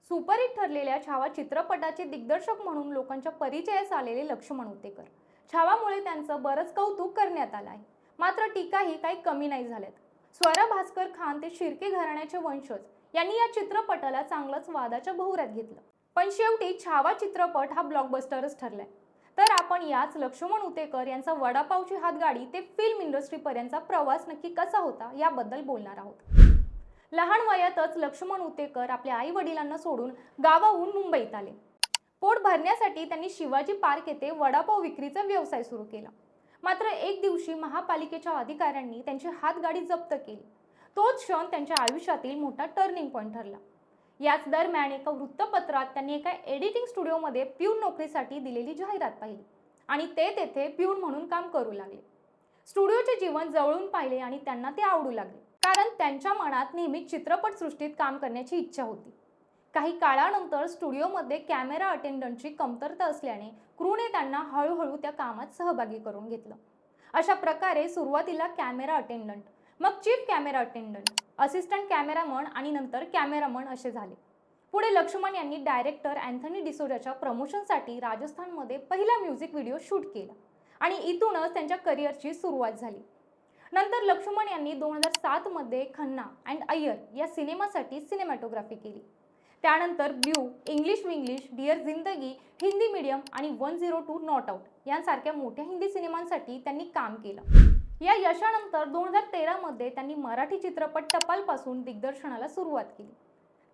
Superhit ठरलेल्या छावा चित्रपटाचे दिग्दर्शक म्हणून लोकांच्या परिचयास आलेले लक्ष्मण उतेकर. छावामुळे त्यांचं बरंच कौतुक करण्यात आलं आहे. मात्र टीकाही काही कमी नाही झाल्यात. स्वरा भास्कर खान ते शिर्के घराण्याचे वंशज यांनी या चित्रपटाला चांगलंच वादाच्या भोवऱ्यात घेतलं. पण शेवटी छावा चित्रपट हा ब्लॉकबस्टरच ठरलाय. तर आपण याच लक्ष्मण उतेकर यांचा वडापावची हातगाडी ते फिल्म इंडस्ट्रीपर्यंतचा प्रवास नक्की कसा होता याबद्दल बोलणार आहोत. लहान वयातच लक्ष्मण उतेकर आपल्या आई वडिलांना सोडून गावाहून मुंबईत आले. पोट भरण्यासाठी त्यांनी शिवाजी पार्क येथे वडापाव विक्रीचा व्यवसाय सुरू केला. मात्र एक दिवशी महापालिकेच्या अधिकाऱ्यांनी त्यांची हातगाडी जप्त केली. तोच क्षण त्यांच्या आयुष्यातील मोठा टर्निंग पॉइंट ठरला. याच दरम्यान एका वृत्तपत्रात त्यांनी एका एडिटिंग स्टुडिओमध्ये प्यून नोकरीसाठी दिलेली जाहिरात पाहिली आणि ते तेथे प्यून म्हणून काम करू लागले. स्टुडिओचे जीवन जवळून पाहिले आणि त्यांना ते आवडू लागले, कारण त्यांच्या मनात नेहमीच चित्रपटसृष्टीत काम करण्याची इच्छा होती. काही काळानंतर स्टुडिओमध्ये कॅमेरा अटेंडंटची कमतरता असल्याने क्रूने त्यांना हळूहळू त्या कामात सहभागी करून घेतलं. अशा प्रकारे सुरुवातीला कॅमेरा अटेंडंट, मग chief camera attendant, assistant cameraman आणि नंतर कॅमेरामन असे झाले. पुढे लक्ष्मण यांनी डायरेक्टर अँथनी डिसोजाच्या प्रमोशनसाठी राजस्थानमध्ये पहिला म्युझिक व्हिडिओ शूट केला आणि इथूनच त्यांच्या करिअरची सुरुवात झाली. नंतर लक्ष्मण यांनी 2007 मध्ये खन्ना अँड अय्यर या सिनेमासाठी सिनेमॅटोग्राफी केली. त्यानंतर ब्ल्यू, इंग्लिश विंग्लिश, डिअर जिंदगी, हिंदी मीडियम आणि 102 नॉट आउट यांसारख्या मोठ्या हिंदी सिनेमांसाठी त्यांनी काम केलं. या यशानंतर 2013 मध्ये त्यांनी मराठी चित्रपट टपालपासून दिग्दर्शनाला सुरुवात केली.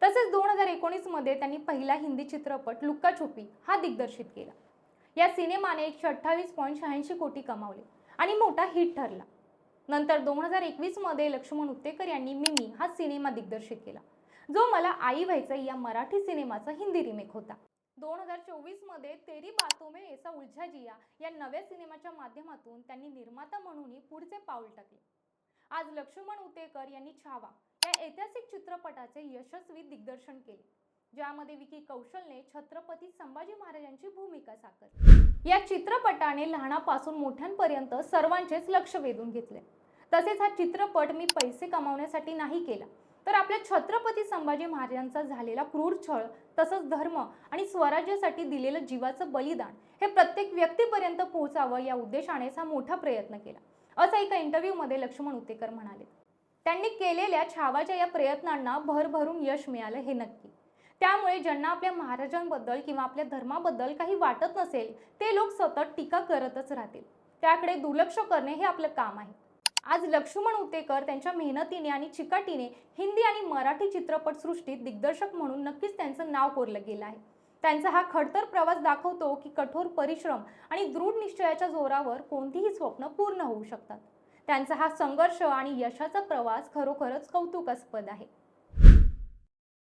तसेच 2019 मध्ये त्यांनी पहिला हिंदी चित्रपट लुक्काछुपी हा दिग्दर्शित केला. या सिनेमाने 128.86 कोटी कमावले आणि मोठा हिट ठरला. नंतर 2021 मध्ये लक्ष्मण उतेकर यांनी मिमी हा सिनेमा दिग्दर्शित केला, जो मला आई व्हायचं या मराठी सिनेमाचा हिंदी रिमेक होता. 2024 मध्ये तेरी बातों में ऐसा उलझा जिया या नव्या सिनेमाच्या माध्यमातून त्यांनी निर्माता म्हणूनही पुढचे पाऊल टाकले. आज लक्ष्मण उतेकर यांनी छावा या ऐतिहासिक चित्रपटाचे यशस्वी दिग्दर्शन केले, ज्यामध्ये विकी कौशलने छत्रपती संभाजी महाराजांची भूमिका साकारली. या चित्रपटाने लहानापासून मोठ्यांपर्यंत सर्वांचेच लक्ष वेधून घेतले. तसेच हा चित्रपट मी पैसे कमावण्यासाठी नाही केला, तर आपल्या छत्रपती संभाजी महाराजांचा झालेला क्रूर छळ, तसंच धर्म आणि स्वराज्यासाठी दिलेलं जीवाचं बलिदान हे प्रत्येक व्यक्तीपर्यंत पोहोचावं या उद्देशानेच हा मोठा प्रयत्न केला, असं एका इंटरव्ह्यूमध्ये लक्ष्मण उतेकर म्हणाले. त्यांनी केलेल्या छावाच्या या प्रयत्नांना भरभरून यश मिळालं हे नक्की. त्यामुळे ज्यांना आपल्या महाराजांबद्दल किंवा आपल्या धर्माबद्दल काही वाटत नसेल, ते लोक सतत टीका करतच राहतील. त्याकडे दुर्लक्ष करणे हे आपलं काम आहे. आज लक्ष्मण उतेकर त्यांच्या मेहनतीने आणि चिकाटीने हिंदी आणि मराठी चित्रपटसृष्टीत दिग्दर्शक म्हणून नक्कीच त्यांचं नाव कोरलं गेलं आहे. त्यांचा हा खडतर प्रवास दाखवतो की कठोर परिश्रम आणि दृढ निश्चयाच्या जोरावर कोणतीही स्वप्न पूर्ण होऊ शकतात. त्यांचा हा संघर्ष आणि यशाचा प्रवास खरोखरच कौतुकास्पद आहे.